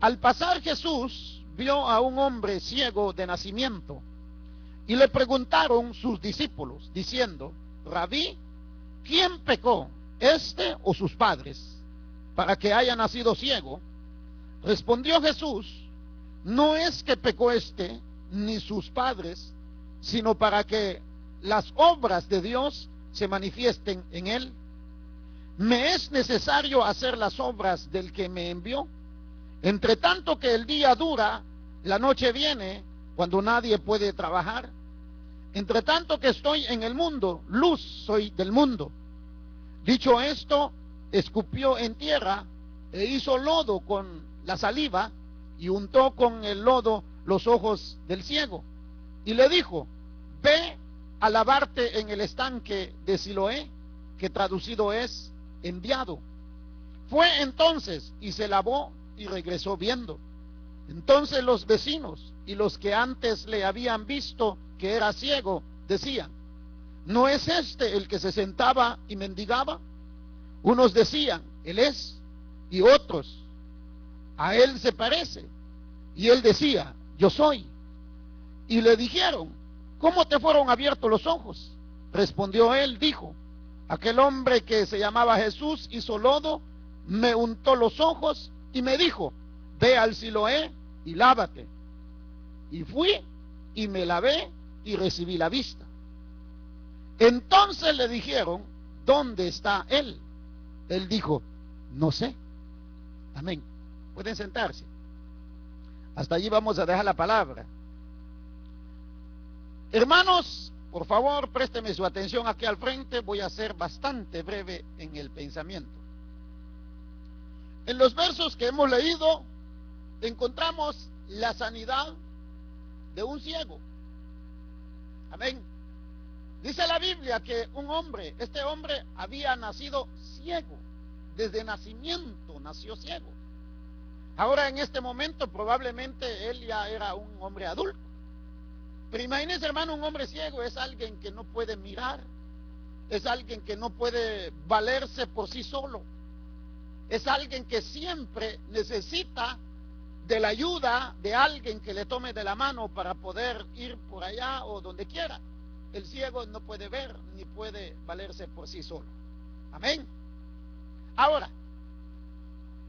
Al pasar Jesús vio a un hombre ciego de nacimiento y le preguntaron sus discípulos diciendo: Rabí, ¿quién pecó, este o sus padres, para que haya nacido ciego? Respondió Jesús: no es que pecó este ni sus padres, sino para que las obras de Dios se manifiesten en él. Me es necesario hacer las obras del que me envió. Entre tanto que el día dura, la noche viene cuando nadie puede trabajar. Entre tanto que estoy en el mundo, luz soy del mundo. Dicho esto, escupió en tierra e hizo lodo con la saliva y untó con el lodo los ojos del ciego. Y le dijo: ve a lavarte en el estanque de Siloé, que traducido es enviado. Fue entonces y se lavó y regresó viendo. Entonces los vecinos y los que antes le habían visto que era ciego decían: ¿no es este el que se sentaba y mendigaba? Unos decían: él es, y otros: a él se parece. Y él decía: yo soy. Y le dijeron: ¿cómo te fueron abiertos los ojos? Respondió él, dijo: aquel hombre que se llamaba Jesús hizo lodo, me untó los ojos y me dijo: ve al Siloé y lávate. Y fui y me lavé y recibí la vista. Entonces le dijeron: ¿dónde está él? Él dijo: no sé. Amén. Pueden sentarse. Hasta allí vamos a dejar la palabra. Hermanos, por favor, présteme su atención aquí al frente. Voy a ser bastante breve en el pensamiento. En los versos que hemos leído encontramos la sanidad de un ciego. Amén. Dice la Biblia que un hombre, este hombre había nacido ciego. Desde nacimiento nació ciego. Ahora en este momento probablemente él ya era un hombre adulto. Pero imagínense, hermano, un hombre ciego es alguien que no puede mirar, es alguien que no puede valerse por sí solo, es alguien que siempre necesita de la ayuda de alguien que le tome de la mano para poder ir por allá o donde quiera. El ciego no puede ver ni puede valerse por sí solo. Amén. Ahora,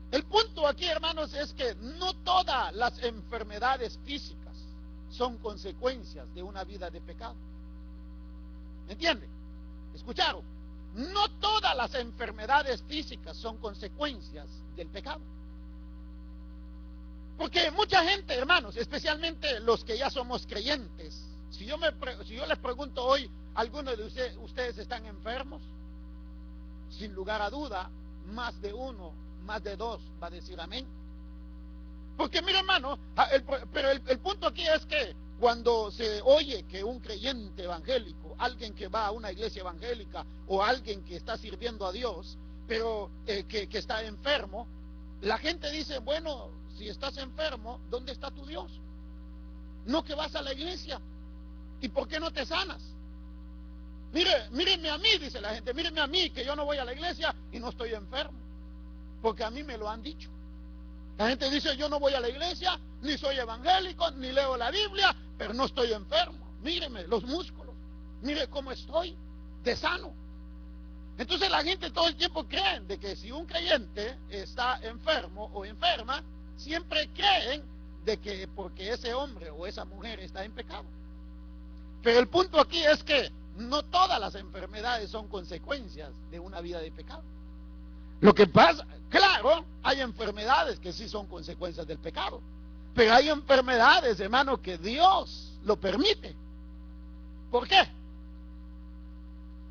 el punto aquí, hermanos, es que no todas las enfermedades físicas son consecuencias de una vida de pecado. ¿Me entienden? ¿Escucharon? No todas las enfermedades físicas son consecuencias del pecado. Porque mucha gente, hermanos, especialmente los que ya somos creyentes, si yo les pregunto hoy, ¿algunos de ustedes están enfermos? Sin lugar a duda, más de uno, más de dos va a decir amén. Porque mira, hermano, pero el punto aquí es que cuando se oye que un creyente evangélico, alguien que va a una iglesia evangélica o alguien que está sirviendo a Dios, pero que está enfermo, la gente dice: bueno, si estás enfermo, ¿dónde está tu Dios? No que vas a la iglesia. ¿Y por qué no te sanas? Mírenme a mí, dice la gente, mírenme a mí, que yo no voy a la iglesia y no estoy enfermo, porque a mí me lo han dicho. La gente dice: yo no voy a la iglesia, ni soy evangélico, ni leo la Biblia, pero no estoy enfermo. Míreme los músculos, mire cómo estoy de sano. Entonces la gente todo el tiempo cree de que si un creyente está enfermo o enferma, siempre creen de que porque ese hombre o esa mujer está en pecado. Pero el punto aquí es que no todas las enfermedades son consecuencias de una vida de pecado. Lo que pasa, claro, hay enfermedades que sí son consecuencias del pecado, pero hay enfermedades, hermano, que Dios lo permite. ¿Por qué?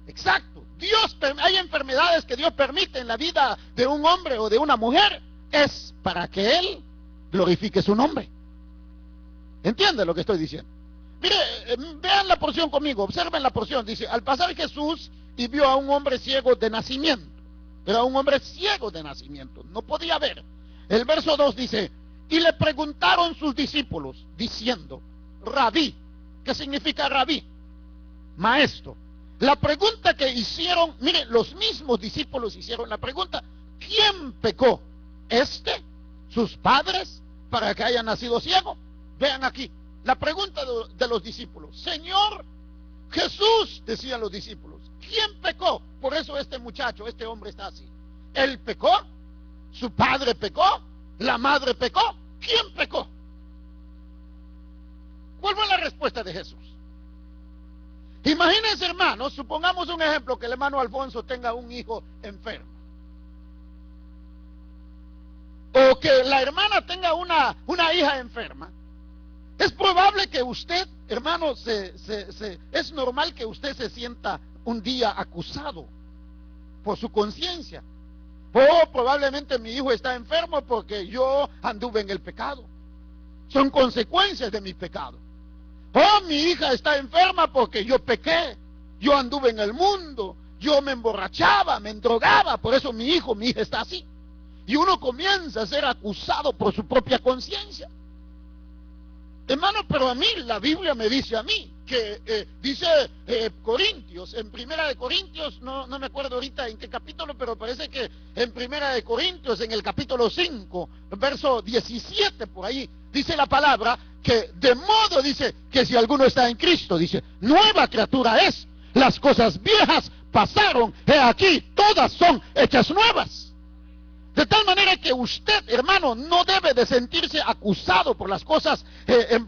Exacto, hay enfermedades que Dios permite en la vida de un hombre o de una mujer, es para que Él glorifique su nombre. ¿Entiende lo que estoy diciendo? Mire, vean la porción conmigo, observen la porción. Dice: al pasar Jesús y vio a un hombre ciego de nacimiento. Era un hombre ciego de nacimiento, no podía ver. El verso 2 dice: y le preguntaron sus discípulos diciendo: Rabí. ¿Qué significa rabí? Maestro. La pregunta que hicieron, miren, los mismos discípulos hicieron la pregunta: ¿quién pecó? ¿Este, sus padres, para que haya nacido ciego. Vean aquí, la pregunta de los discípulos. Señor Jesús, decían los discípulos, ¿quién pecó? Por eso este muchacho, este hombre está así. ¿Él pecó? ¿Su padre pecó? ¿La madre pecó? ¿Quién pecó? ¿Cuál fue la respuesta de Jesús? Imagínense, hermanos, supongamos un ejemplo, que el hermano Alfonso tenga un hijo enfermo, o que la hermana tenga una hija enferma. Es probable que usted, hermano, es normal que usted se sienta un día acusado por su conciencia. O probablemente mi hijo está enfermo porque yo anduve en el pecado. Son consecuencias de mi pecado. Oh, mi hija está enferma porque yo pequé, yo anduve en el mundo, yo me emborrachaba, me endrogaba, por eso mi hija está así. Y uno comienza a ser acusado por su propia conciencia. Hermano, pero a mí, la Biblia me dice a mí, que dice Corintios, en Primera de Corintios, no me acuerdo ahorita en qué capítulo, pero parece que en Primera de Corintios, en el capítulo 5, verso 17, por ahí, dice la palabra, que de modo, dice, que si alguno está en Cristo, dice, nueva criatura es, las cosas viejas pasaron, he aquí, todas son hechas nuevas. De tal manera que usted, hermano, no debe de sentirse acusado por las cosas,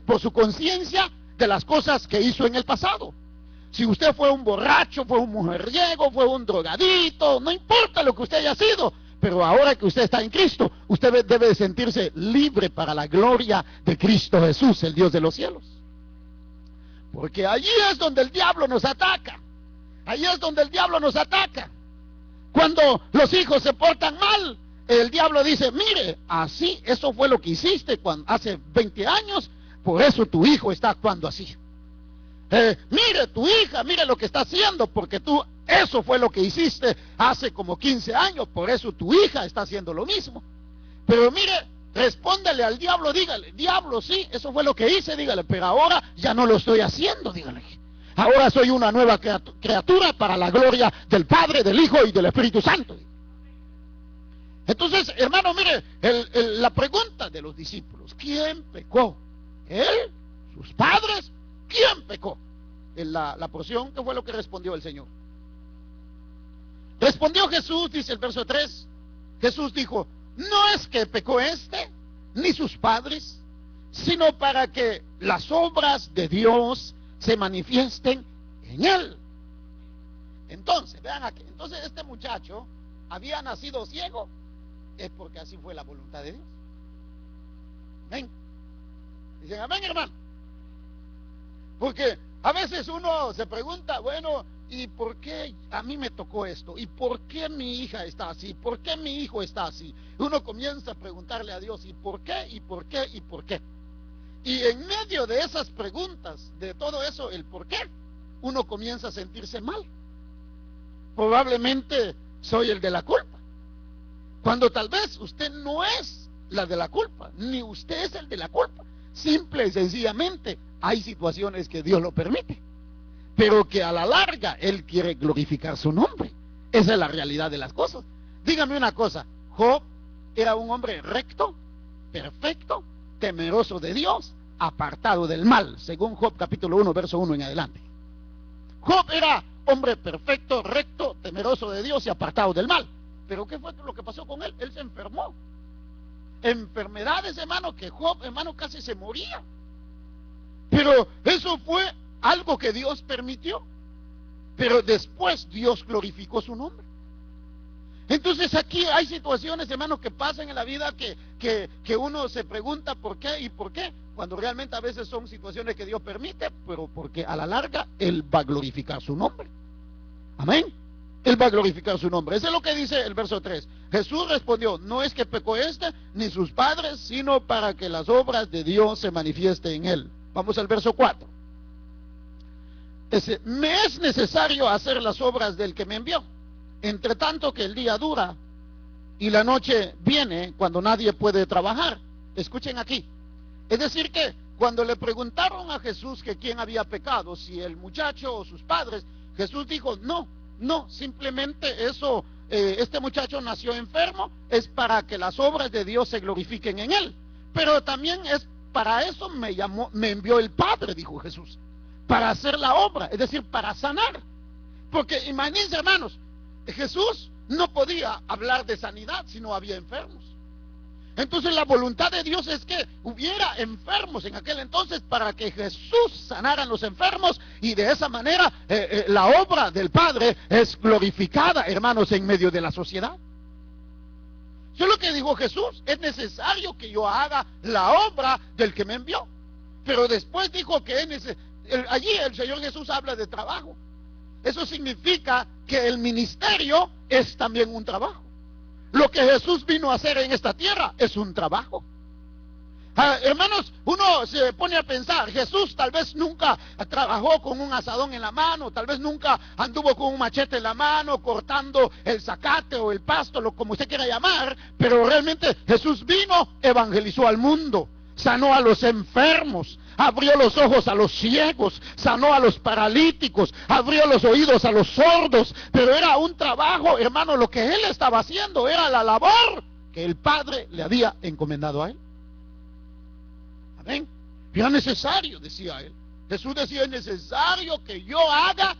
por su conciencia, de las cosas que hizo en el pasado. Si usted fue un borracho, fue un mujeriego, fue un drogadito, no importa lo que usted haya sido, pero ahora que usted está en Cristo, usted debe de sentirse libre para la gloria de Cristo Jesús, el Dios de los cielos. Porque allí es donde el diablo nos ataca. Allí es donde el diablo nos ataca. Cuando los hijos se portan mal, el diablo dice, mire, así, eso fue lo que hiciste hace 20 años, por eso tu hijo está actuando así. Mire, tu hija, mire lo que está haciendo, porque eso fue lo que hiciste hace como 15 años, por eso tu hija está haciendo lo mismo. Pero mire, respóndele al diablo, dígale, diablo, sí, eso fue lo que hice, dígale, pero ahora ya no lo estoy haciendo, dígale. Ahora soy una nueva criatura para la gloria del Padre, del Hijo y del Espíritu Santo. Entonces, hermano, mire, la pregunta de los discípulos, ¿quién pecó? ¿Él? ¿Sus padres? ¿Quién pecó? En la porción, ¿qué fue lo que respondió el Señor? Respondió Jesús, dice el verso 3, Jesús dijo, no es que pecó ni sus padres, sino para que las obras de Dios se manifiesten en él. Entonces, vean aquí, entonces este muchacho había nacido ciego, es porque así fue la voluntad de Dios. Amén. Dicen amén, hermano. Porque a veces uno se pregunta, bueno, ¿y por qué a mí me tocó esto? ¿Y por qué mi hija está así? ¿Por qué mi hijo está así? Uno comienza a preguntarle a Dios, ¿y por qué? ¿Y por qué? ¿Y por qué? Y en medio de esas preguntas, de todo eso, el por qué, uno comienza a sentirse mal. Probablemente soy el de la culpa, cuando tal vez usted no es la de la culpa, ni usted es el de la culpa. Simple y sencillamente hay situaciones que Dios lo permite, pero que a la larga Él quiere glorificar su nombre. Esa es la realidad de las cosas. Dígame una cosa, Job era un hombre recto, perfecto, temeroso de Dios, apartado del mal, según Job capítulo 1, verso 1 en adelante. Job era hombre perfecto, recto, temeroso de Dios y apartado del mal. Pero ¿qué fue lo que pasó con él? Él se enfermó. Enfermedades, hermano, que Job, hermano, casi se moría. Pero eso fue algo que Dios permitió. Pero después Dios glorificó su nombre. Entonces aquí hay situaciones, hermano, que pasan en la vida que uno se pregunta por qué y por qué, cuando realmente a veces son situaciones que Dios permite, pero porque a la larga Él va a glorificar su nombre. Amén. Él va a glorificar su nombre. Eso es lo que dice el verso 3. Jesús respondió, no es que pecó ni sus padres, sino para que las obras de Dios se manifiesten en él. Vamos al verso 4. Me es necesario hacer las obras del que me envió, entre tanto que el día dura y la noche viene cuando nadie puede trabajar. Escuchen aquí. Es decir que cuando le preguntaron a Jesús que quién había pecado, si el muchacho o sus padres, Jesús dijo, no, simplemente eso, este muchacho nació enfermo, es para que las obras de Dios se glorifiquen en él. Pero también es para eso me envió el Padre, dijo Jesús, para hacer la obra, es decir, para sanar. Porque imagínense, hermanos, Jesús no podía hablar de sanidad si no había enfermos. Entonces la voluntad de Dios es que hubiera enfermos en aquel entonces para que Jesús sanara a los enfermos, y de esa manera la obra del Padre es glorificada, hermanos, en medio de la sociedad. Eso es lo que dijo Jesús: es necesario que yo haga la obra del que me envió. Pero después dijo que allí el Señor Jesús habla de trabajo. Eso significa que el ministerio es también un trabajo. Lo que Jesús vino a hacer en esta tierra es un trabajo. Hermanos, uno se pone a pensar, Jesús tal vez nunca trabajó con un asadón en la mano, tal vez nunca anduvo con un machete en la mano cortando el zacate o el pasto, como usted quiera llamar, pero realmente Jesús vino, evangelizó al mundo, sanó a los enfermos, abrió los ojos a los ciegos, sanó a los paralíticos, abrió los oídos a los sordos. Pero era un trabajo, hermano, lo que él estaba haciendo era la labor que el Padre le había encomendado a él. Amén. Era necesario, decía él. Jesús decía: es necesario que yo haga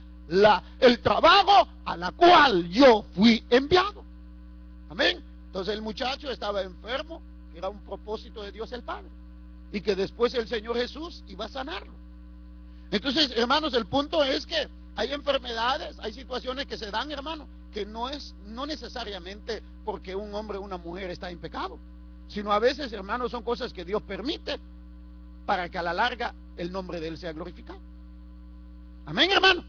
el trabajo a la cual yo fui enviado. Amén. Entonces el muchacho estaba enfermo, que era un propósito de Dios el Padre, y que después el Señor Jesús iba a sanarlo. Entonces, hermanos, el punto es que hay enfermedades, hay situaciones que se dan, hermano, que no necesariamente porque un hombre o una mujer está en pecado, sino a veces, hermanos, son cosas que Dios permite para que a la larga el nombre de Él sea glorificado. Amén, hermano.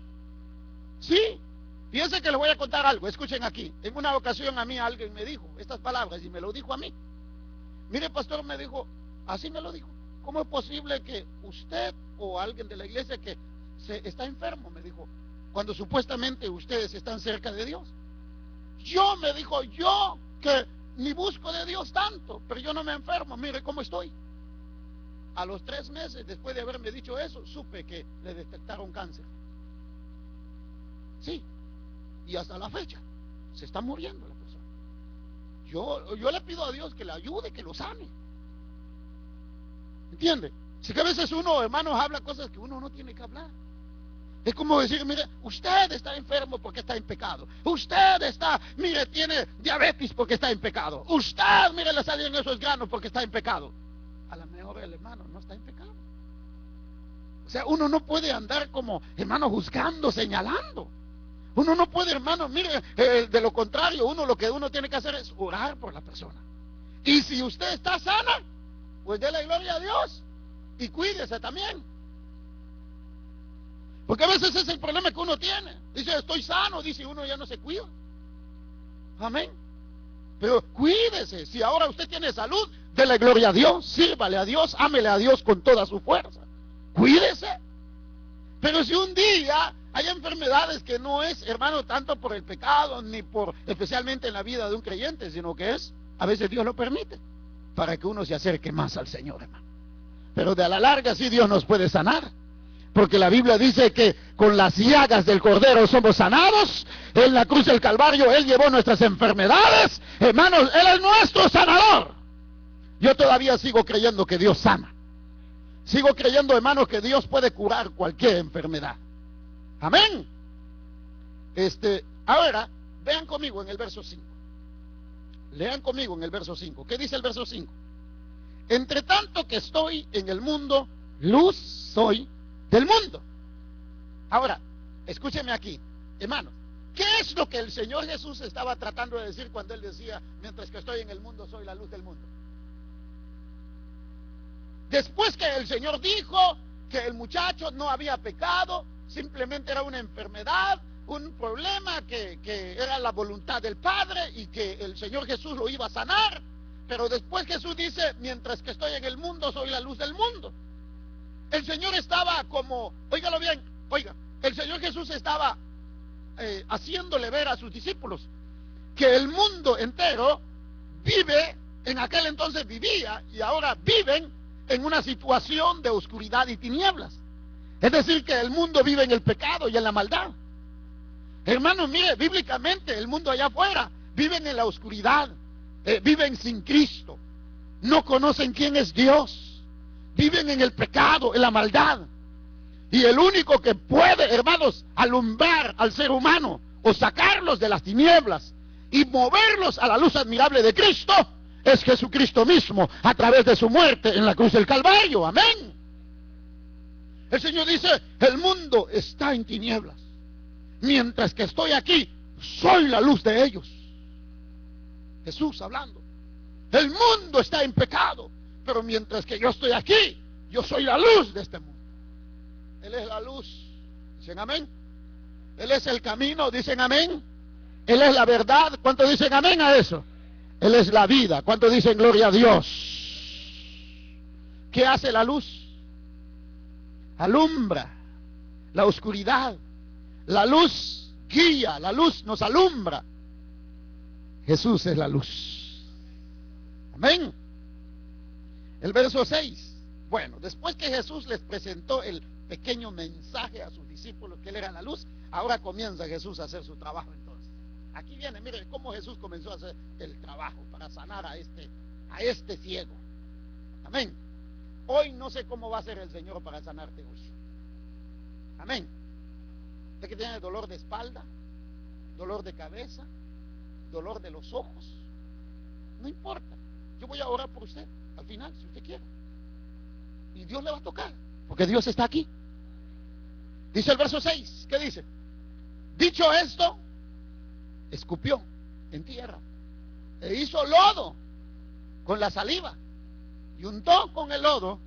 Sí. Fíjense que les voy a contar algo. Escuchen aquí. En una ocasión a mí alguien me dijo estas palabras, y me lo dijo a mí. Mire, pastor, me dijo, así me lo dijo: ¿cómo es posible que usted o alguien de la iglesia que está enfermo, me dijo, cuando supuestamente ustedes están cerca de Dios? Yo, me dijo, yo que ni busco de Dios tanto, pero yo no me enfermo, mire cómo estoy. A los 3 meses después de haberme dicho eso, supe que le detectaron cáncer. Sí, y hasta la fecha se está muriendo la persona. Yo le pido a Dios que le ayude, que lo sane. ¿Entiende? Si que a veces uno, hermanos, habla cosas que uno no tiene que hablar. Es como decir: mire, usted está enfermo porque está en pecado. Usted mire, tiene diabetes porque está en pecado. Usted, mire, le salen esos granos porque está en pecado. A lo mejor el hermano no está en pecado. O sea, uno no puede andar como, hermano, juzgando, señalando. Uno no puede, hermano, mire, de lo contrario, lo que uno tiene que hacer es orar por la persona. Y si usted está sana, pues déle gloria a Dios y cuídese también. Porque a veces es el problema que uno tiene. Dice: estoy sano, dice uno, ya no se cuida. Amén. Pero cuídese. Si ahora usted tiene salud, déle gloria a Dios, sírvale a Dios, ámele a Dios con toda su fuerza. Cuídese. Pero si un día hay enfermedades que no es, hermano, tanto por el pecado, ni por especialmente en la vida de un creyente, sino que es, a veces Dios lo permite para que uno se acerque más al Señor, hermano. Pero de a la larga sí Dios nos puede sanar, porque la Biblia dice que con las llagas del Cordero somos sanados. En la cruz del Calvario Él llevó nuestras enfermedades, hermanos. Él es nuestro sanador. Yo todavía sigo creyendo que Dios sana. Sigo creyendo, hermanos, que Dios puede curar cualquier enfermedad. Amén. Ahora, vean conmigo en el verso 5. Lean conmigo en el verso 5. ¿Qué dice el verso 5? Entre tanto que estoy en el mundo, luz soy del mundo. Ahora, escúcheme aquí, hermano. ¿Qué es lo que el Señor Jesús estaba tratando de decir cuando Él decía: mientras que estoy en el mundo, soy la luz del mundo? Después que el Señor dijo que el muchacho no había pecado, simplemente era una enfermedad, un problema que era la voluntad del Padre y que el Señor Jesús lo iba a sanar. Pero después Jesús dice: mientras que estoy en el mundo, soy la luz del mundo. El Señor estaba como, óigalo bien, oiga, el Señor Jesús estaba haciéndole ver a sus discípulos que el mundo entero vive, en aquel entonces vivía y ahora viven en una situación de oscuridad y tinieblas. Es decir, que el mundo vive en el pecado y en la maldad. Hermanos, mire, bíblicamente el mundo allá afuera viven en la oscuridad, viven sin Cristo. no conocen quién es Dios, viven en el pecado, en la maldad. Y el único que puede, hermanos, alumbrar al ser humano o sacarlos de las tinieblas y moverlos a la luz admirable de Cristo es Jesucristo mismo, a través de su muerte en la cruz del Calvario. Amén. El Señor dice: el mundo está en tinieblas, mientras que estoy aquí, soy la luz de ellos. Jesús hablando. El mundo está en pecado, pero mientras que yo estoy aquí, yo soy la luz de este mundo. Él es la luz. Dicen amén. Él es el camino. Dicen amén. Él es la verdad. ¿Cuántos dicen amén a eso? Él es la vida. ¿Cuántos dicen gloria a Dios? ¿Qué hace la luz? Alumbra la oscuridad. La luz guía, la luz nos alumbra. Jesús es la luz. Amén. El verso 6. Bueno, después que Jesús les presentó el pequeño mensaje a sus discípulos que Él era la luz, ahora comienza Jesús a hacer su trabajo. Entonces, aquí viene, mire cómo Jesús comenzó a hacer el trabajo para sanar a este ciego. Amén. Hoy no sé cómo va a ser el Señor para sanarte hoy. Amén. Usted que tiene dolor de espalda, dolor de cabeza, dolor de los ojos, no importa, yo voy a orar por usted al final, si usted quiere, y Dios le va a tocar, porque Dios está aquí. Dice el verso 6, ¿qué dice? Dicho esto, escupió en tierra e hizo lodo con la saliva y untó con el lodo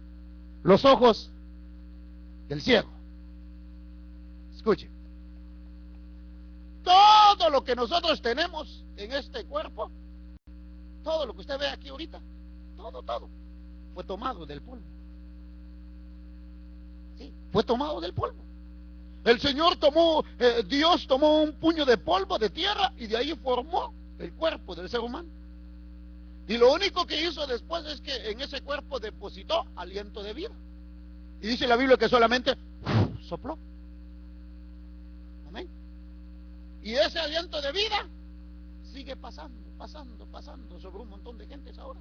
los ojos del ciego. Escuche, todo lo que nosotros tenemos en este cuerpo, todo lo que usted ve aquí ahorita, todo fue tomado del polvo. Sí, fue tomado del polvo. El Señor tomó, Dios tomó un puño de polvo de tierra y de ahí formó el cuerpo del ser humano. Y lo único que hizo después es que en ese cuerpo depositó aliento de vida. Y dice la Biblia que solamente sopló. Amén. Y ese aliento de vida sigue pasando sobre un montón de gentes ahora.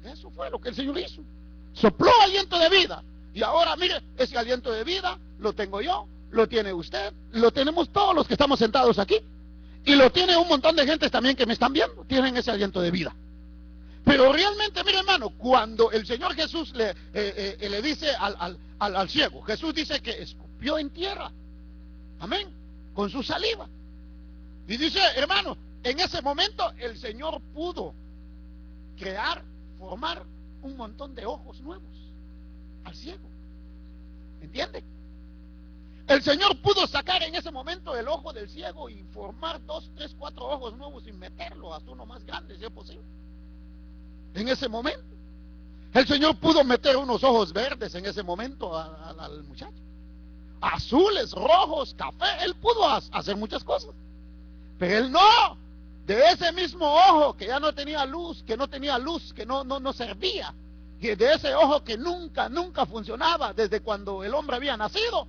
Eso fue lo que el Señor hizo. Sopló aliento de vida. Y ahora, mire, ese aliento de vida lo tengo yo, lo tiene usted, lo tenemos todos los que estamos sentados aquí. Y lo tiene un montón de gentes también que me están viendo, tienen ese aliento de vida. Pero realmente, mire hermano, cuando el Señor Jesús le dice al ciego, Jesús dice que escupió en tierra. Amén. Con su saliva. Y dice, hermano, en ese momento el Señor pudo formar un montón de ojos nuevos al ciego. ¿Entiende? El Señor pudo sacar en ese momento el ojo del ciego y formar 2, 3, 4 ojos nuevos y meterlo hasta uno más grande si es posible. En ese momento el Señor pudo meter unos ojos verdes en ese momento al muchacho, azules, rojos, café. Él pudo hacer muchas cosas, pero él no. De ese mismo ojo que ya no tenía luz, que no servía, y de ese ojo que nunca funcionaba desde cuando el hombre había nacido,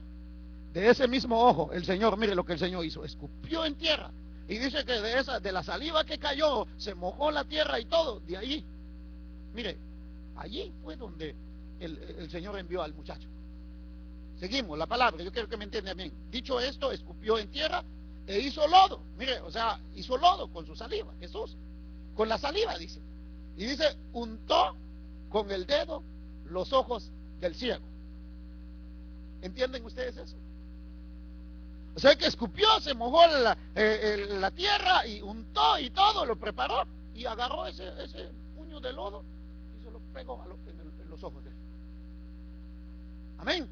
de ese mismo ojo el Señor, mire lo que el Señor hizo, escupió en tierra. Y dice que de la saliva que cayó se mojó la tierra y todo. De ahí, mire, allí fue donde el Señor envió al muchacho. Seguimos la palabra, yo quiero que me entiendan bien. Dicho esto, escupió en tierra e hizo lodo. Mire, o sea, hizo lodo con su saliva, Jesús, con la saliva dice. Y dice, untó con el dedo los ojos del ciego. ¿Entienden ustedes eso? O sea que escupió, se mojó la tierra y untó y todo, lo preparó y agarró ese puño de lodo y se lo pegó en los ojos de él. Amén.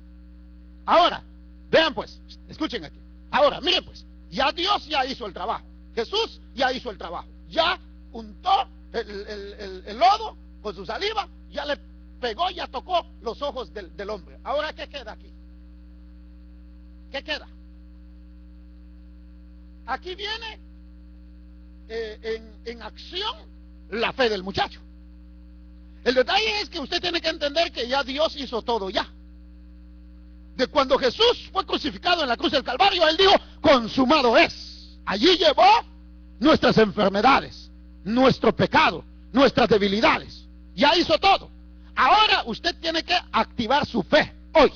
Ahora, vean pues, escuchen aquí. Ahora, miren pues, ya Dios ya hizo el trabajo. Jesús ya hizo el trabajo. Ya untó el lodo con su saliva, ya le pegó, ya tocó los ojos del hombre. Ahora, ¿qué queda aquí? ¿Qué queda? Aquí viene en acción la fe del muchacho. El detalle es que usted tiene que entender que ya Dios hizo todo ya. De cuando Jesús fue crucificado en la cruz del Calvario, Él dijo, consumado es. Allí llevó nuestras enfermedades, nuestro pecado, nuestras debilidades. Ya hizo todo. Ahora usted tiene que activar su fe hoy.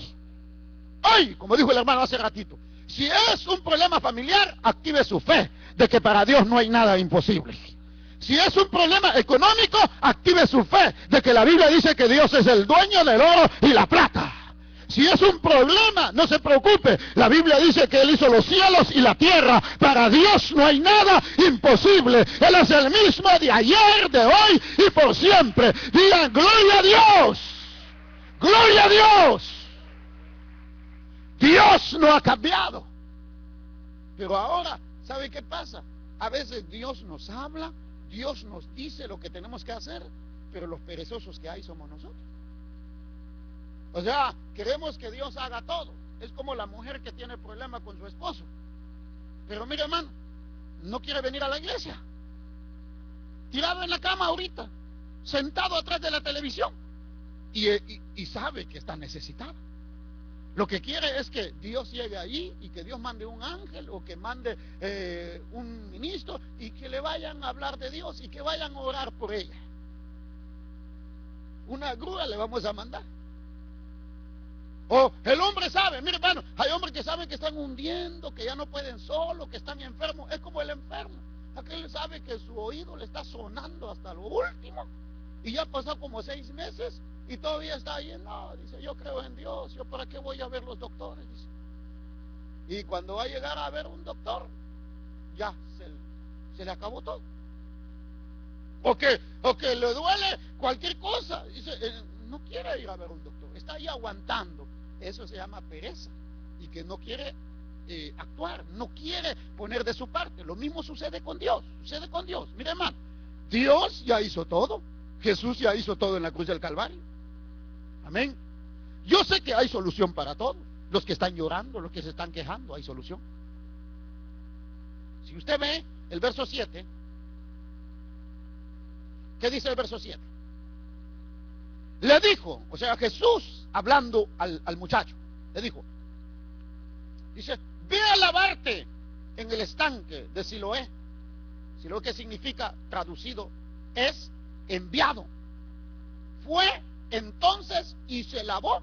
Hoy, como dijo el hermano hace ratito, si es un problema familiar, active su fe de que para Dios no hay nada imposible. Si es un problema económico, active su fe de que la Biblia dice que Dios es el dueño del oro y la plata. Si es un problema, no se preocupe. La Biblia dice que Él hizo los cielos y la tierra. Para Dios no hay nada imposible. Él es el mismo de ayer, de hoy y por siempre. Digan, gloria a Dios. Gloria a Dios. Dios no ha cambiado. Pero ahora, ¿sabe qué pasa? A veces Dios nos habla, Dios nos dice lo que tenemos que hacer, pero los perezosos que hay somos nosotros. O sea, queremos que Dios haga todo. Es como la mujer que tiene problema con su esposo. Pero mire, hermano, no quiere venir a la iglesia. Tirado en la cama ahorita, sentado atrás de la televisión. Y sabe que está necesitado. Lo que quiere es que Dios llegue allí y que Dios mande un ángel o que mande un ministro y que le vayan a hablar de Dios y que vayan a orar por ella. Una grúa le vamos a mandar. O el hombre sabe, mire hermano, hay hombres que saben que están hundiendo, que ya no pueden solo, que están enfermos. Es como el enfermo. Aquel sabe que su oído le está sonando hasta lo último y ya pasó como 6 meses y todavía está ahí. No, dice, yo creo en Dios, yo para qué voy a ver los doctores, dice. Y cuando va a llegar a ver un doctor, ya se le acabó todo. O que le duele cualquier cosa, dice, no quiere ir a ver un doctor, está ahí aguantando. Eso se llama pereza y que no quiere actuar, no quiere poner de su parte. Lo mismo sucede con Dios, Mire hermano, Dios ya hizo todo. Jesús ya hizo todo en la cruz del Calvario. Amén. Yo sé que hay solución para todos. Los que están llorando, los que se están quejando, hay solución. Si usted ve el verso 7, ¿qué dice el verso 7? Le dijo, o sea, Jesús hablando al muchacho, le dijo, dice, ve a lavarte en el estanque de Siloé. Siloé, que significa, traducido, es enviado. Fue entonces y se lavó.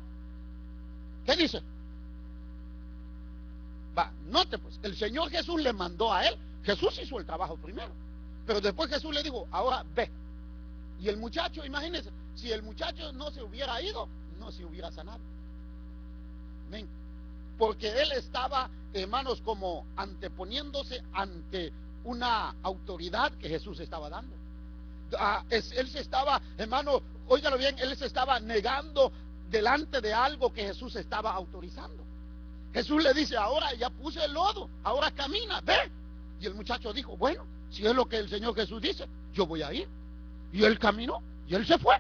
¿Qué dice? Note pues, el Señor Jesús le mandó a él. Jesús hizo el trabajo primero, pero después Jesús le dijo, ahora ve. Y el muchacho, imagínense, si el muchacho no se hubiera ido, no se hubiera sanado. Amén. Porque él estaba, hermanos, como anteponiéndose ante una autoridad que Jesús estaba dando. Él se estaba, hermano, óigalo bien, él se estaba negando delante de algo que Jesús estaba autorizando. Jesús le dice, ahora ya puse el lodo, ahora camina, ve. Y el muchacho dijo, bueno, si es lo que el Señor Jesús dice, yo voy a ir. Y él caminó, y él se fue.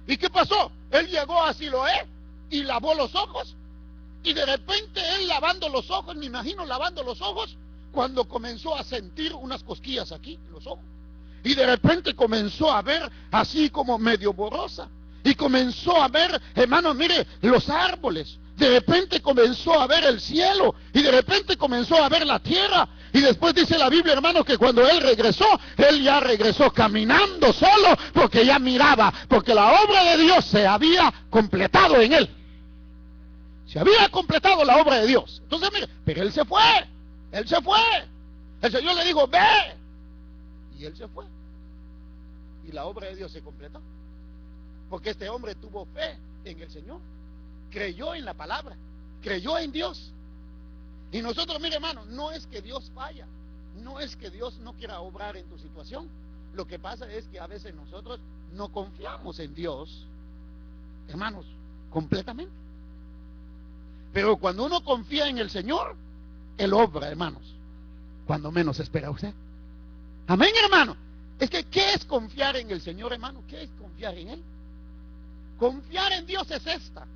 ¿Y qué pasó? Él llegó a Siloé y lavó los ojos. Y de repente él lavando los ojos, me imagino lavando los ojos, cuando comenzó a sentir unas cosquillas aquí en los ojos. Y de repente comenzó a ver así como medio borrosa. Y comenzó a ver, hermano, mire, los árboles. De repente comenzó a ver el cielo. Y de repente comenzó a ver la tierra. Y después dice la Biblia, hermano, que cuando él ya regresó caminando solo, porque ya miraba, porque la obra de Dios se había completado en él. Se había completado la obra de Dios. Entonces, mire, pero él se fue. El Señor le dijo, ve. Y él se fue. Y la obra de Dios se completó. Porque este hombre tuvo fe en el Señor. Creyó en la palabra. Creyó en Dios. Y nosotros, mire hermano, no es que Dios falla. No es que Dios no quiera obrar en tu situación. Lo que pasa es que a veces nosotros no confiamos en Dios, hermanos, completamente. Pero cuando uno confía en el Señor, Él obra, hermanos, cuando menos espera usted. Amén, hermano. Es que, ¿qué es confiar en el Señor, hermano? ¿Qué es confiar en Él? Confiar en Dios es esta.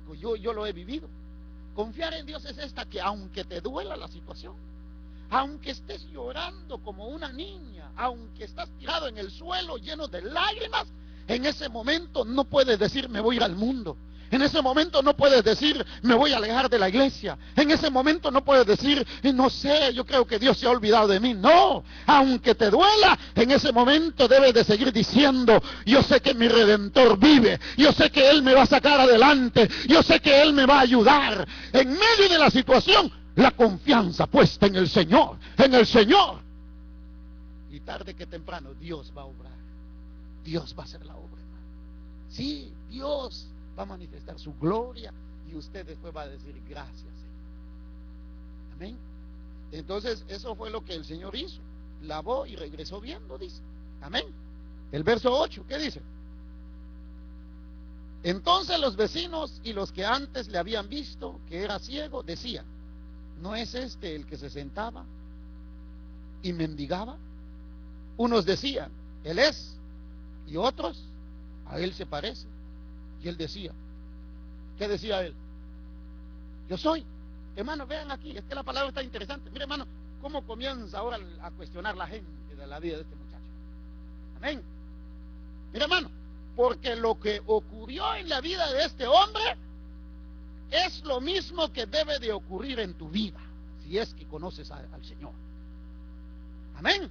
Pues yo lo he vivido. Confiar en Dios es esta, que aunque te duela la situación, aunque estés llorando como una niña, aunque estás tirado en el suelo lleno de lágrimas, en ese momento no puedes decir, me voy a ir al mundo. En ese momento no puedes decir, me voy a alejar de la iglesia. En ese momento no puedes decir, no sé, yo creo que Dios se ha olvidado de mí. No, aunque te duela, en ese momento debes de seguir diciendo, yo sé que mi Redentor vive, yo sé que Él me va a sacar adelante, yo sé que Él me va a ayudar. En medio de la situación, la confianza puesta en el Señor, en el Señor. Y tarde que temprano, Dios va a obrar. Dios va a hacer la obra, hermano. Sí, Dios va a manifestar su gloria y usted después va a decir gracias, Señor. Amén. Entonces eso fue lo que el Señor hizo. Lavó y regresó viendo, dice. Amén. El verso 8, ¿qué dice? Entonces los vecinos y los que antes le habían visto que era ciego decían, ¿no es este el que se sentaba y mendigaba? Unos decían, él es, y otros, a él se parece. Y él decía, ¿qué decía él? Yo soy. Hermano, vean aquí, es que la palabra está interesante. Mire, hermano, cómo comienza ahora a cuestionar la gente de la vida de este muchacho. Amén. Mire, hermano, porque lo que ocurrió en la vida de este hombre es lo mismo que debe de ocurrir en tu vida, si es que conoces al Señor. Amén.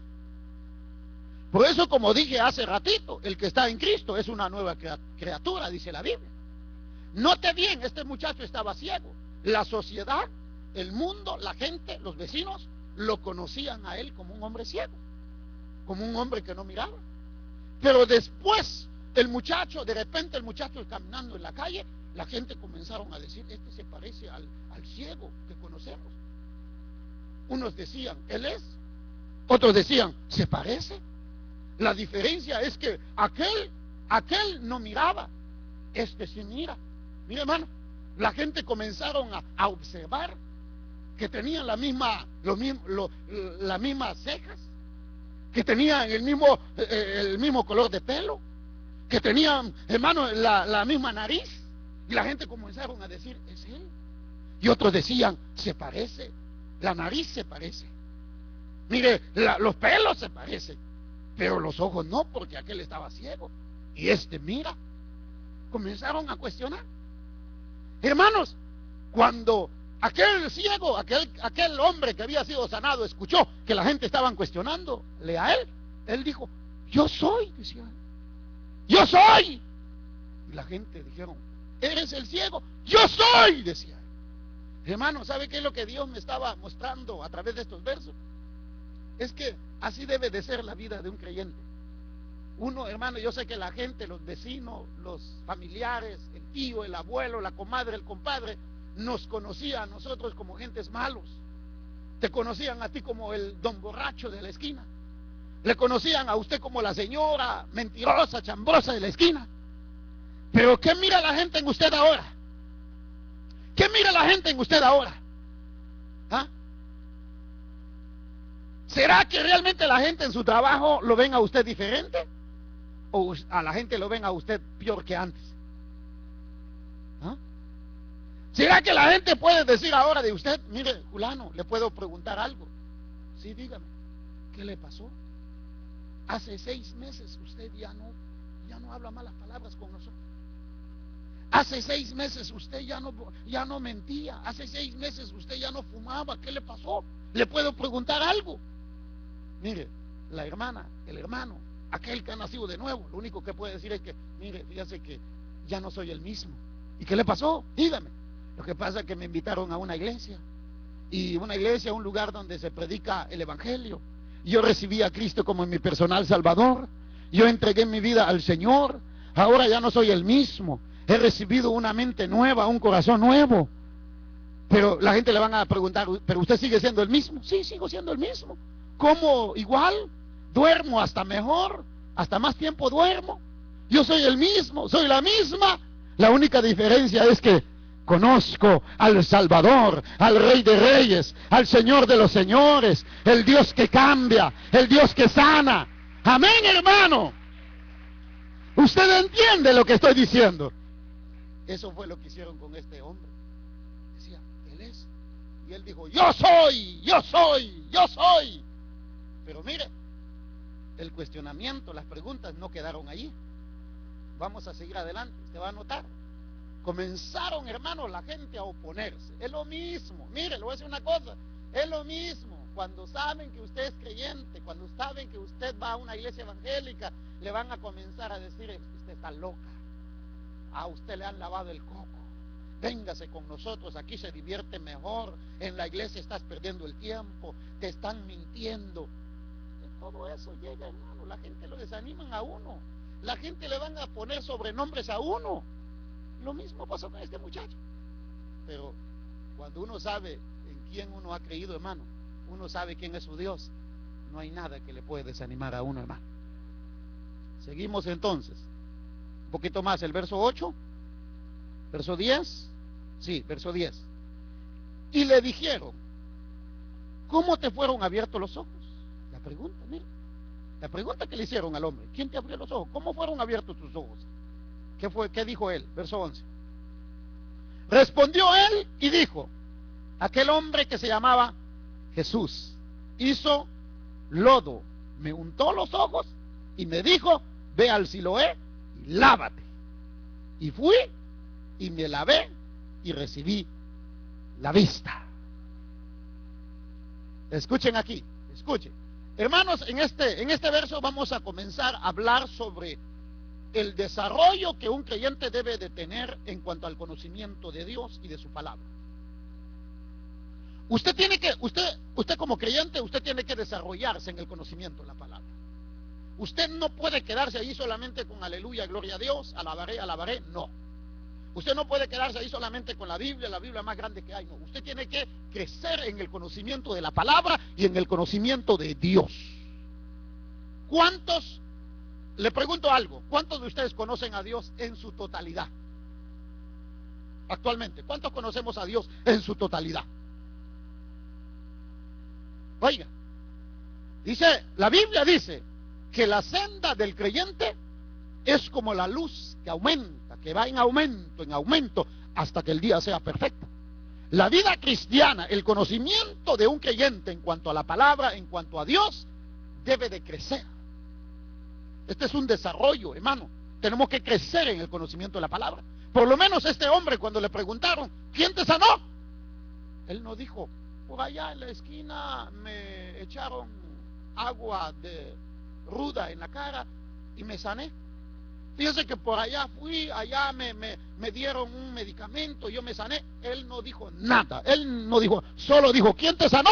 Por eso, como dije hace ratito, el que está en Cristo es una nueva criatura, dice la Biblia. Note bien, este muchacho estaba ciego. La sociedad, el mundo, la gente, los vecinos, lo conocían a él como un hombre ciego, como un hombre que no miraba. Pero después, de repente el muchacho caminando en la calle, la gente comenzaron a decir, este se parece al ciego que conocemos. Unos decían, él es. Otros decían, se parece. La diferencia es que aquel no miraba, este sí mira. Mire, hermano, la gente comenzaron a observar que tenían las mismas cejas, que tenían el mismo color de pelo, que tenían, hermano, la misma nariz. Y la gente comenzaron a decir, es él. Y otros decían, se parece, la nariz se parece. Mire, los pelos se parecen, pero los ojos no, porque aquel estaba ciego y este mira. Comenzaron a cuestionar. Hermanos, cuando aquel ciego, aquel hombre que había sido sanado, escuchó que la gente estaban cuestionándole a él dijo, yo soy, decía él. Yo soy. Y la gente dijeron, ¿eres el ciego? Yo soy, decía él. Hermano, ¿sabe qué es lo que Dios me estaba mostrando a través de estos versos? Es que así debe de ser la vida de un creyente. Uno, hermano, yo sé que la gente, los vecinos, los familiares, el tío, el abuelo, la comadre, el compadre, nos conocían a nosotros como gentes malos. Te conocían a ti como el don borracho de la esquina. Le conocían a usted como la señora mentirosa, chambrosa de la esquina. Pero ¿qué mira la gente en usted ahora? ¿Qué mira la gente en usted ahora? ¿Ah? ¿Será que realmente la gente en su trabajo lo ven a usted diferente? ¿O a la gente lo ven a usted peor que antes? ¿Ah? ¿Será que la gente puede decir ahora de usted, mire, fulano, le puedo preguntar algo? Sí, dígame, ¿qué le pasó? Hace 6 meses usted ya no habla malas palabras con nosotros. Hace 6 meses usted ya no mentía. Hace 6 meses usted ya no fumaba. ¿Qué le pasó? ¿Le puedo preguntar algo? Mire, la hermana, el hermano, aquel que ha nacido de nuevo, lo único que puede decir es que, mire, fíjese que ya no soy el mismo. ¿Y qué le pasó? Dígame. Lo que pasa es que me invitaron a una iglesia, y una iglesia, un lugar donde se predica el evangelio. Yo recibí a Cristo como mi personal salvador. Yo entregué mi vida al Señor. Ahora ya no soy el mismo. He recibido una mente nueva, un corazón nuevo. Pero la gente le van a preguntar, ¿pero usted sigue siendo el mismo? Sí, sigo siendo el mismo. ¿Cómo? Igual. Duermo hasta mejor, hasta más tiempo duermo. Yo soy el mismo, soy la misma. La única diferencia es que conozco al Salvador, al Rey de Reyes, al Señor de los Señores, el Dios que cambia, el Dios que sana. Amén, hermano. ¿Usted entiende lo que estoy diciendo? Eso fue lo que hicieron con este hombre. Decía, él es. Y él dijo, yo soy, yo soy, yo soy. Pero mire, el cuestionamiento, las preguntas no quedaron allí. Vamos a seguir adelante, usted va a notar. comenzaron, hermano, la gente a oponerse. Es lo mismo, mire, le voy a decir una cosa, es lo mismo cuando saben que usted es creyente, cuando saben que usted va a una iglesia evangélica, le van a comenzar a decir: usted está loca, a usted le han lavado el coco, véngase con nosotros, aquí se divierte mejor, en la iglesia estás perdiendo el tiempo, te están mintiendo. Todo eso llega, hermano, la gente lo desaniman a uno, la gente le van a poner sobrenombres a uno. Lo mismo pasó con este muchacho. Pero cuando uno sabe en quién uno ha creído, hermano, uno sabe quién es su Dios, no hay nada que le puede desanimar a uno, hermano. Seguimos entonces un poquito más, el verso 8, verso 10, sí, verso 10. Y le dijeron: ¿cómo te fueron abiertos los ojos? La pregunta, mira, la pregunta que le hicieron al hombre: ¿quién te abrió los ojos? ¿Cómo fueron abiertos tus ojos? ¿Qué dijo él? Verso 11. Respondió él y dijo: aquel hombre que se llamaba Jesús hizo lodo, me untó los ojos y me dijo: ve al Siloé y lávate. Y fui y me lavé y recibí la vista. Escuchen aquí, escuchen. Hermanos, en este verso vamos a comenzar a hablar sobre el desarrollo que un creyente debe de tener en cuanto al conocimiento de Dios y de su palabra. Usted como creyente, usted tiene que desarrollarse en el conocimiento de la palabra. Usted no puede quedarse ahí solamente con aleluya, gloria a Dios, alabaré, no. Usted no puede quedarse ahí solamente con la Biblia más grande que hay, no. Usted tiene que crecer en el conocimiento de la palabra y en el conocimiento de Dios. ¿Cuántos, le pregunto algo, cuántos de ustedes conocen a Dios en su totalidad? Actualmente, ¿cuántos conocemos a Dios en su totalidad? Oiga, la Biblia dice que la senda del creyente es como la luz que aumenta, que va en aumento, hasta que el día sea perfecto. La vida cristiana, el conocimiento de un creyente en cuanto a la palabra, en cuanto a Dios, debe de crecer. Este es un desarrollo, hermano. Tenemos que crecer en el conocimiento de la palabra. Por lo menos este hombre, cuando le preguntaron: ¿quién te sanó? Él no dijo: por allá en la esquina me echaron agua de ruda en la cara y me sané. Fíjense que por allá fui, allá me dieron un medicamento, yo me sané. Él no dijo nada, él no dijo, solo dijo: ¿quién te sanó?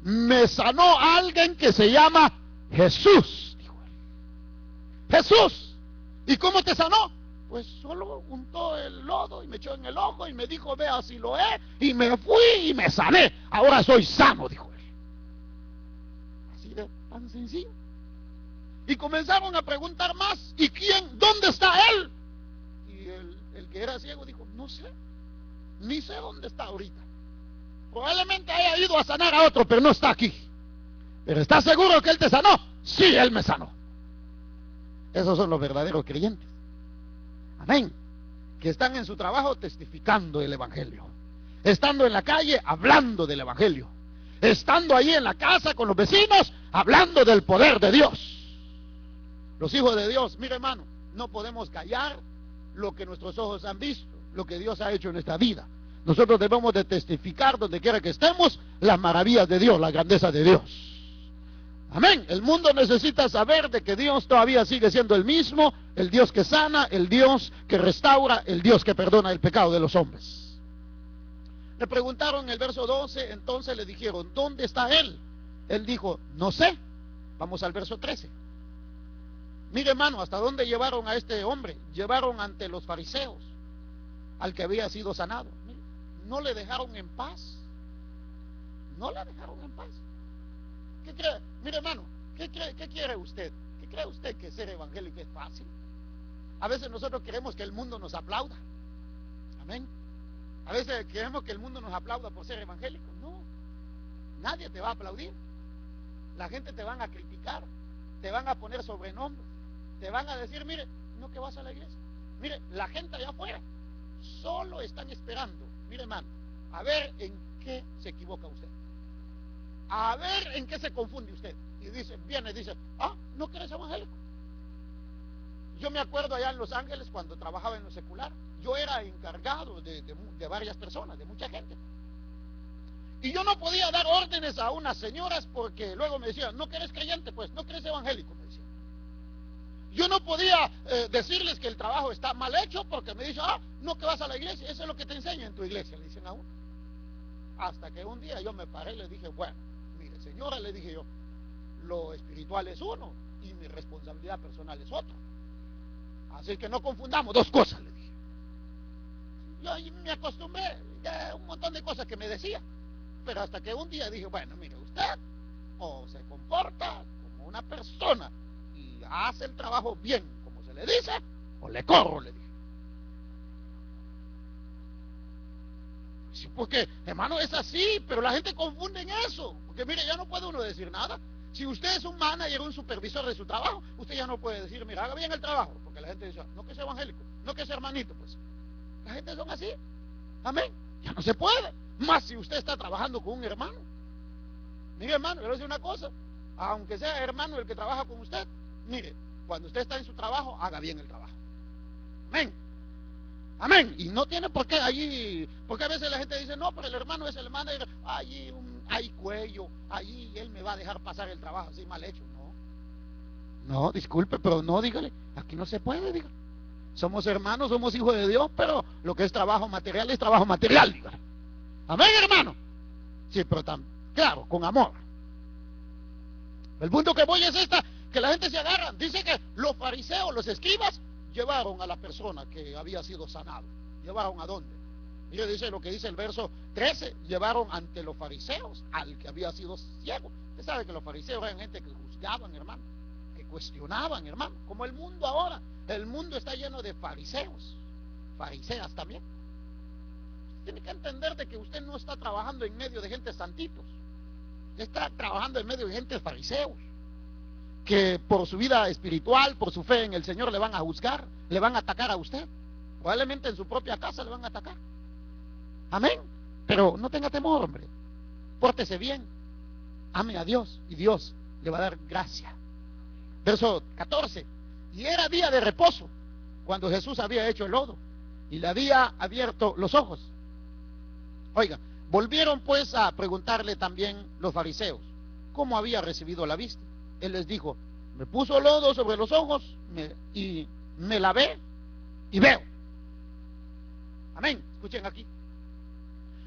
Me sanó alguien que se llama Jesús, dijo él. Jesús. ¿Y cómo te sanó? Pues solo untó el lodo y me echó en el ojo y me dijo: ve a Siloé, y me fui y me sané. Ahora soy sano, dijo él. Así de tan sencillo. Y comenzaron a preguntar más: ¿y quién? ¿Dónde está él? Y el que era ciego dijo: no sé, ni sé dónde está ahorita. Probablemente haya ido a sanar a otro, pero no está aquí. ¿Pero estás seguro que él te sanó? Sí, él me sanó. Esos son los verdaderos creyentes. Amén. Que están en su trabajo testificando el evangelio, estando en la calle hablando del evangelio, estando ahí en la casa con los vecinos hablando del poder de Dios. Los hijos de Dios, mire, hermano, no podemos callar lo que nuestros ojos han visto, lo que Dios ha hecho en nuestra vida. Nosotros debemos de testificar donde quiera que estemos las maravillas de Dios, la grandeza de Dios. Amén. El mundo necesita saber de que Dios todavía sigue siendo el mismo, el Dios que sana, el Dios que restaura, el Dios que perdona el pecado de los hombres. Le preguntaron en el verso 12, entonces le dijeron: ¿dónde está él? Él dijo: no sé. Vamos al verso 13. Mire, hermano, hasta dónde llevaron a este hombre. Llevaron ante los fariseos al que había sido sanado. Mire, no le dejaron en paz. No le dejaron en paz. ¿Qué cree? Mire, hermano, ¿qué quiere usted? ¿Qué cree usted que ser evangélico es fácil? A veces nosotros queremos que el mundo nos aplauda. Amén. A veces queremos que el mundo nos aplauda por ser evangélico. No, nadie te va a aplaudir. La gente te van a criticar, te van a poner sobrenombres, te van a decir: mire, no que vas a la iglesia. Mire, la gente allá afuera solo están esperando, mire, hermano, a ver en qué se equivoca usted, a ver en qué se confunde usted. Y dice, viene y dice: ah, ¿no que eres evangélico? yo me acuerdo allá en Los Ángeles cuando trabajaba en lo secular, yo era encargado de varias personas, de mucha gente. Y yo no podía dar órdenes a unas señoras porque luego me decían, no que eres creyente, pues, no que eres evangélico, me decían. Yo no podía decirles que el trabajo está mal hecho porque me dicen, no que vas a la iglesia, eso es lo que te enseñan en tu iglesia, le dicen a uno. Hasta que un día yo me paré y le dije, bueno, mire señora, le dije yo, lo espiritual es uno y mi responsabilidad personal es otro. Así que no confundamos dos cosas, le dije. Yo me acostumbré a un montón de cosas que me decía, pero hasta que un día dije, bueno, mire, usted o se comporta como una persona y hace el trabajo bien, como se le dice, o le corro, le dije. Sí, porque, hermano, es así, pero la gente confunde en eso. Porque mire, ya no puede uno decir nada. Si usted es un manager, un supervisor de su trabajo, usted ya no puede decir, mira, haga bien el trabajo. Porque la gente dice, no que sea evangélico, no que sea hermanito, pues. La gente son así. Amén. Ya no se puede. Más si usted está trabajando con un hermano. Mire, hermano, yo le voy a decir una cosa. Aunque sea hermano el que trabaja con usted, mire, cuando usted está en su trabajo, haga bien el trabajo. Amén. Amén. Y no tiene por qué allí, porque a veces la gente dice, no, pero el hermano es el manager, allí hay cuello, allí él me va a dejar pasar el trabajo así mal hecho. No, disculpe, pero no, dígale, aquí no se puede, dígale. Somos hermanos, somos hijos de Dios, pero lo que es trabajo material, dígale. Amén, hermano. Sí, pero claro, con amor. El punto que voy es que la gente se agarra. Dice que los fariseos, los escribas, llevaron a la persona que había sido sanado. ¿Llevaron a dónde? Mire, dice lo que dice el verso 13, llevaron ante los fariseos al que había sido ciego. Usted sabe que los fariseos eran gente que juzgaban, hermano, que cuestionaban, hermano, como el mundo ahora. El mundo está lleno de fariseos, fariseas también. Tiene que entender de que usted no está trabajando en medio de gente santitos, está trabajando en medio de gente fariseos, que por su vida espiritual, por su fe en el Señor le van a juzgar, le van a atacar a usted. Probablemente en su propia casa le van a atacar. Amén. Pero no tenga temor, hombre. Pórtese bien. Ame a Dios y Dios le va a dar gracia. Verso 14. Y era día de reposo cuando Jesús había hecho el lodo y le había abierto los ojos. Oiga, volvieron pues a preguntarle también los fariseos cómo había recibido la vista. Él les dijo, me puso lodo sobre los ojos y me lavé y veo. Amén. Escuchen aquí.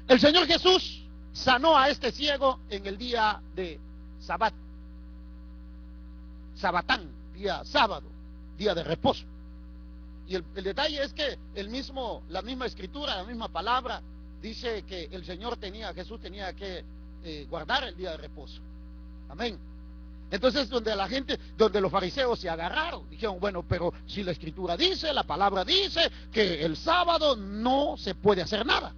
El Señor Jesús sanó a este ciego en el día de Sabatán, día sábado, día de reposo. Y el detalle es que la misma escritura, la misma palabra dice que el Señor Jesús tenía que guardar el día de reposo. Amén. Entonces donde los fariseos se agarraron, dijeron, bueno, pero si la escritura dice, la palabra dice que el sábado no se puede hacer nada.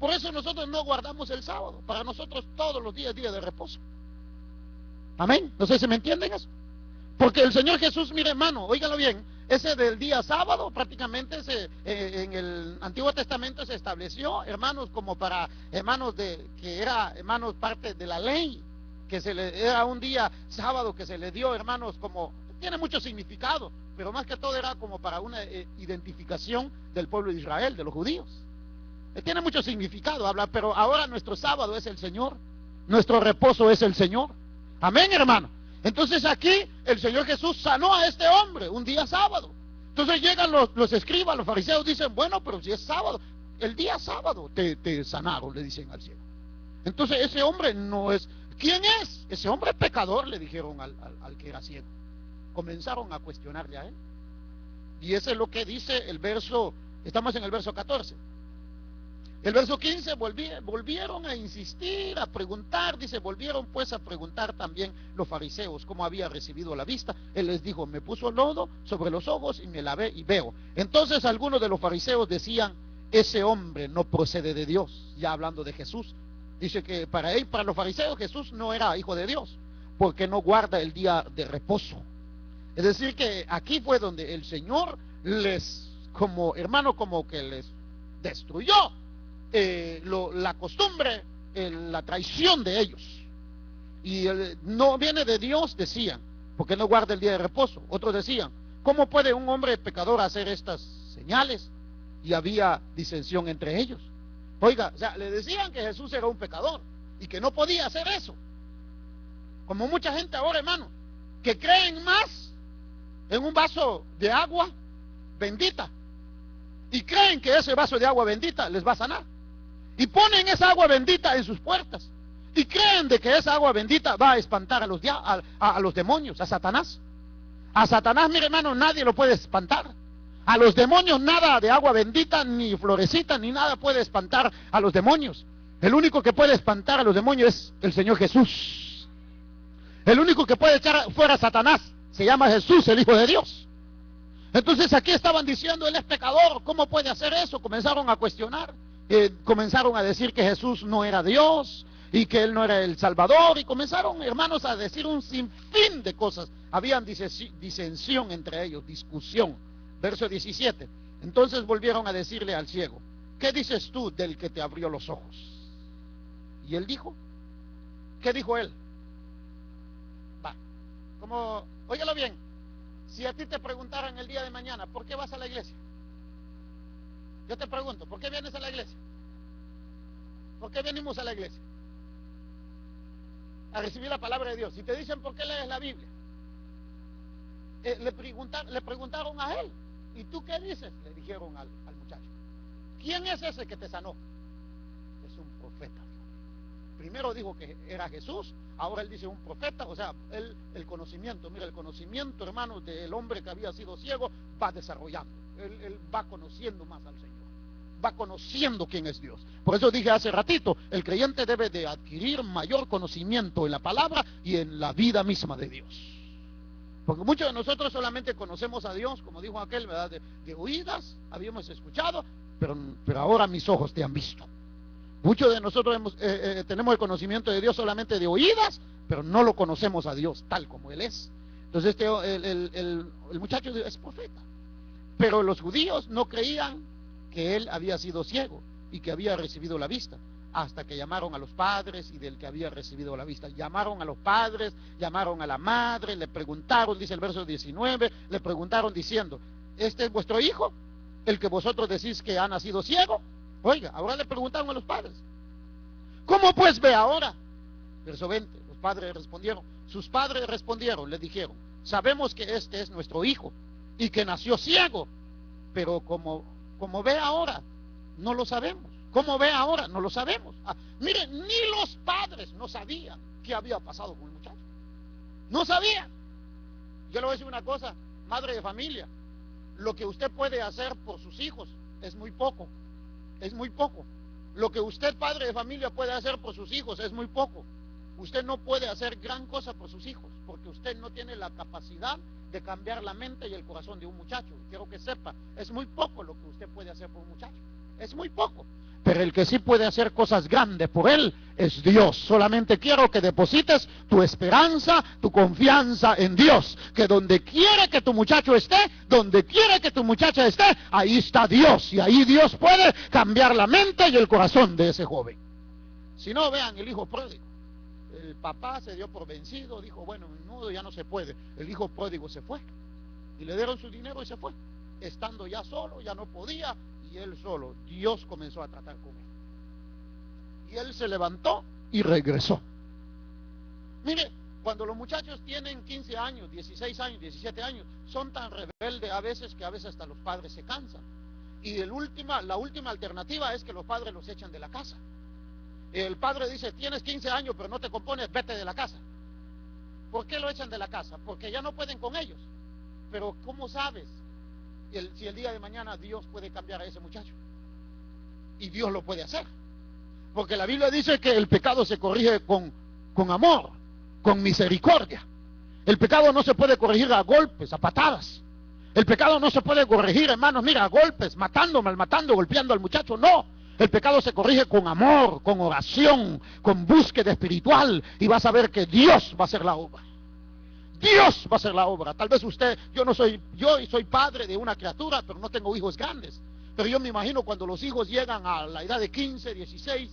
Por eso nosotros no guardamos el sábado. Para nosotros todos los días es día de reposo. Amén. No sé si me entienden eso. Porque el Señor Jesús, mire hermano, óigalo bien, ese del día sábado prácticamente en el Antiguo Testamento se estableció, hermanos, como para hermanos que era, hermanos, parte de la ley, que era un día sábado que se le dio, hermanos, como, tiene mucho significado, pero más que todo era como para una identificación del pueblo de Israel, de los judíos. Tiene mucho significado, pero ahora nuestro sábado es el Señor, nuestro reposo es el Señor. Amén, hermano. Entonces aquí el Señor Jesús sanó a este hombre un día sábado. Entonces llegan los escribas, los fariseos, dicen, bueno, pero si es sábado, el día sábado te sanaron, le dicen al ciego. Entonces ese hombre no es, ¿quién es? Ese hombre es pecador, le dijeron al que era ciego. Comenzaron a cuestionarle a él. Y ese es lo que dice el verso, estamos en el verso 14. El verso 15, volvieron a insistir, a preguntar, dice, volvieron pues a preguntar también los fariseos cómo había recibido la vista. Él les dijo, me puso lodo sobre los ojos y me lavé y veo. Entonces algunos de los fariseos decían, ese hombre no procede de Dios, ya hablando de Jesús. Dice que para los fariseos Jesús no era hijo de Dios, porque no guarda el día de reposo. Es decir que aquí fue donde el Señor como que les destruyó la costumbre, la traición de ellos. Y no viene de Dios, decían, porque no guarda el día de reposo. Otros decían, ¿cómo puede un hombre pecador hacer estas señales? Y había disensión entre ellos. Oiga, o sea, le decían que Jesús era un pecador y que no podía hacer eso. Como mucha gente ahora, hermano, que creen más en un vaso de agua bendita y creen que ese vaso de agua bendita les va a sanar, y ponen esa agua bendita en sus puertas y creen de que esa agua bendita va a espantar a los demonios, a Satanás. A Satanás, mire, hermano, nadie lo puede espantar. A los demonios nada de agua bendita, ni florecita, ni nada puede espantar a los demonios. El único que puede espantar a los demonios es el Señor Jesús. El único que puede echar fuera a Satanás se llama Jesús, el Hijo de Dios. Entonces aquí estaban diciendo, él es pecador, ¿cómo puede hacer eso? Comenzaron a cuestionar, comenzaron a decir que Jesús no era Dios y que él no era el Salvador, y comenzaron, hermanos, a decir un sinfín de cosas. Habían disensión entre ellos, discusión. Verso 17. Entonces volvieron a decirle al ciego, ¿qué dices tú del que te abrió los ojos? Y él dijo, ¿qué dijo él? Óyalo bien, si a ti te preguntaran el día de mañana, ¿por qué vas a la iglesia? Yo te pregunto, ¿por qué vienes a la iglesia? ¿Por qué venimos a la iglesia? A recibir la palabra de Dios. Si te dicen, ¿por qué lees la Biblia? Le preguntaron a él, ¿y tú qué dices? Le dijeron al muchacho. ¿Quién es ese que te sanó? Es un profeta. Primero dijo que era Jesús, ahora él dice un profeta. O sea, el conocimiento, mira, el conocimiento, hermano, del hombre que había sido ciego va desarrollando. Él va conociendo más al Señor, va conociendo quién es Dios. Por eso dije hace ratito, el creyente debe de adquirir mayor conocimiento en la palabra y en la vida misma de Dios. Porque muchos de nosotros solamente conocemos a Dios, como dijo aquel, ¿verdad? De oídas habíamos escuchado, pero ahora mis ojos te han visto. Muchos de nosotros tenemos el conocimiento de Dios solamente de oídas, pero no lo conocemos a Dios tal como Él es. Entonces el muchacho es profeta. Pero los judíos no creían que él había sido ciego y que había recibido la vista, hasta que llamaron a los padres y del que había recibido la vista. Llamaron a los padres, llamaron a la madre, le preguntaron, dice el verso 19, le preguntaron diciendo, ¿este es vuestro hijo, el que vosotros decís que ha nacido ciego? Oiga, ahora le preguntaron a los padres, ¿cómo pues ve ahora? Verso 20, los padres respondieron, sus padres respondieron, le dijeron, sabemos que este es nuestro hijo y que nació ciego, pero como ve ahora, no lo sabemos. ¿Cómo ve ahora? No lo sabemos. Miren, ni los padres no sabían qué había pasado con el muchacho. No sabían. Yo le voy a decir una cosa, madre de familia, lo que usted puede hacer por sus hijos es muy poco. Es muy poco. Lo que usted, padre de familia, puede hacer por sus hijos es muy poco. Usted no puede hacer gran cosa por sus hijos, porque usted no tiene la capacidad de cambiar la mente y el corazón de un muchacho. Quiero que sepa, es muy poco lo que usted puede hacer por un muchacho. Es muy poco. Pero el que sí puede hacer cosas grandes por él es Dios. Solamente quiero que deposites tu esperanza, tu confianza en Dios. Que donde quiera que tu muchacho esté, donde quiera que tu muchacha esté, ahí está Dios. Y ahí Dios puede cambiar la mente y el corazón de ese joven. Si no, vean el hijo pródigo. El papá se dio por vencido, dijo, bueno, no, ya no se puede. El hijo pródigo se fue. Y le dieron su dinero y se fue. Estando ya solo, ya no podía. Y él solo, Dios comenzó a tratar con él. Y él se levantó y regresó. Mire, cuando los muchachos tienen 15 años, 16 años, 17 años, son tan rebeldes a veces que a veces hasta los padres se cansan. Y la última alternativa es que los padres los echan de la casa. El padre dice, tienes 15 años pero no te compones, vete de la casa. ¿Por qué lo echan de la casa? Porque ya no pueden con ellos. Pero ¿cómo sabes si el día de mañana Dios puede cambiar a ese muchacho? Y Dios lo puede hacer. Porque la Biblia dice que el pecado se corrige con amor, con misericordia. El pecado no se puede corregir a golpes, a patadas. El pecado no se puede corregir, hermanos, mira, a golpes, matando, malmatando, golpeando al muchacho, no. El pecado se corrige con amor, con oración, con búsqueda espiritual, y vas a ver que Dios va a hacer la obra. Dios va a hacer la obra. Tal vez usted, yo soy padre de una criatura, pero no tengo hijos grandes. Pero yo me imagino cuando los hijos llegan a la edad de 15, 16,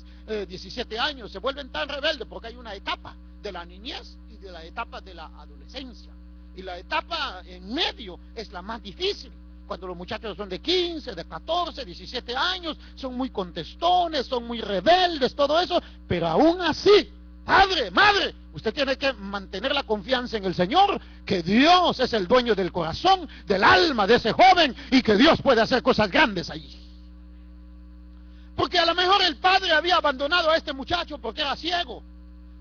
17 años, se vuelven tan rebeldes porque hay una etapa de la niñez y de la etapa de la adolescencia. Y la etapa en medio es la más difícil. Cuando los muchachos son de 15, de 14, 17 años, son muy contestones, son muy rebeldes, todo eso. Pero aún así, padre, madre, usted tiene que mantener la confianza en el Señor, que Dios es el dueño del corazón, del alma de ese joven, y que Dios puede hacer cosas grandes allí. Porque a lo mejor el padre había abandonado a este muchacho porque era ciego.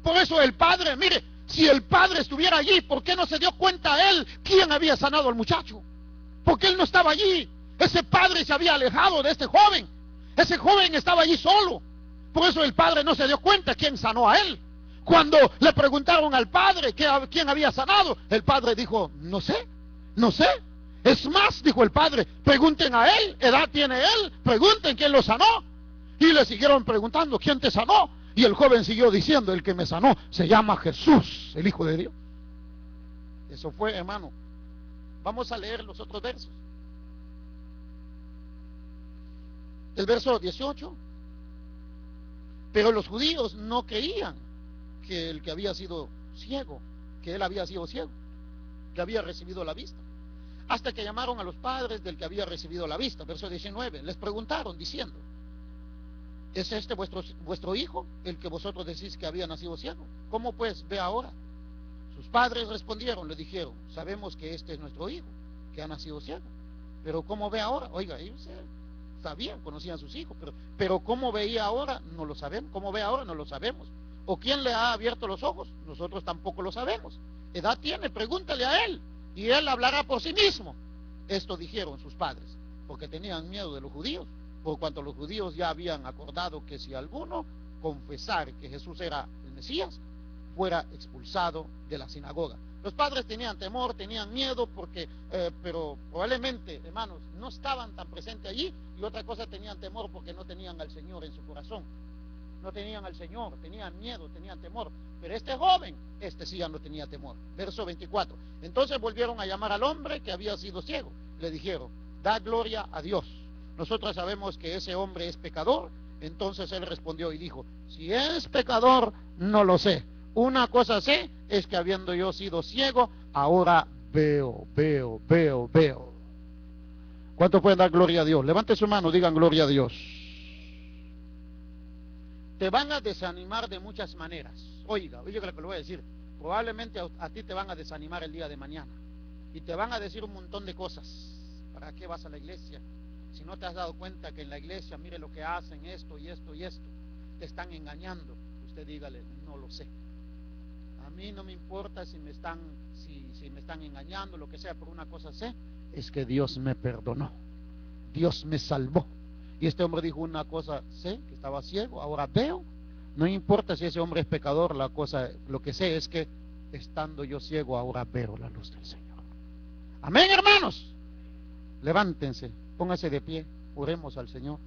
Por eso el padre, mire, si el padre estuviera allí, ¿por qué no se dio cuenta él quién había sanado al muchacho? Porque él no estaba allí. Ese padre se había alejado de este joven. Ese joven estaba allí solo. Por eso el padre no se dio cuenta quién sanó a él. Cuando le preguntaron al padre quién había sanado, el padre dijo, no sé. Es más, dijo el padre, pregunten a él, edad tiene él, pregunten quién lo sanó. Y le siguieron preguntando, ¿quién te sanó? Y el joven siguió diciendo, el que me sanó se llama Jesús, el Hijo de Dios. Eso fue, hermano. Vamos a leer los otros versos. El verso 18. Pero los judíos no creían que el que había sido ciego, que él había sido ciego, que había recibido la vista, hasta que llamaron a los padres del que había recibido la vista. Verso 19. Les preguntaron diciendo, ¿es este vuestro hijo, el que vosotros decís que había nacido ciego? ¿Cómo pues ve ahora? Sus padres respondieron, le dijeron, sabemos que este es nuestro hijo, que ha nacido ciego, pero ¿cómo ve ahora? Oiga, ellos sabían, conocían a sus hijos, pero ¿cómo veía ahora? No lo sabemos. ¿Cómo ve ahora? No lo sabemos. ¿O quién le ha abierto los ojos? Nosotros tampoco lo sabemos. Edad tiene, pregúntale a él, y él hablará por sí mismo. Esto dijeron sus padres, porque tenían miedo de los judíos, por cuanto los judíos ya habían acordado que si alguno confesara que Jesús era el Mesías, fuera expulsado de la sinagoga. Los padres tenían temor, tenían miedo, porque pero probablemente, hermanos, no estaban tan presentes allí, y otra cosa, tenían temor porque no tenían al Señor en su corazón. No tenían al Señor, tenían miedo, tenían temor. Pero este joven, sí ya no tenía temor. Verso 24. Entonces volvieron a llamar al hombre que había sido ciego. Le dijeron, da gloria a Dios. Nosotros sabemos que ese hombre es pecador. Entonces él respondió y dijo, si es pecador, no lo sé. Una cosa sé, es que habiendo yo sido ciego, ahora veo. ¿Cuántos pueden dar gloria a Dios? Levante su mano, digan gloria a Dios. Te van a desanimar de muchas maneras. Oiga lo que le voy a decir. Probablemente a ti te van a desanimar el día de mañana. Y te van a decir un montón de cosas. ¿Para qué vas a la iglesia? Si no te has dado cuenta que en la iglesia, mire lo que hacen, esto y esto y esto. Te están engañando. Usted dígale, no lo sé. A mí no me importa si me están engañando, lo que sea, pero una cosa sé, es que Dios me perdonó. Dios me salvó. Y este hombre dijo una cosa, sé que estaba ciego, ahora veo. No importa si ese hombre es pecador, lo que sé es que estando yo ciego, ahora veo la luz del Señor. Amén, hermanos. Levántense, pónganse de pie, oremos al Señor.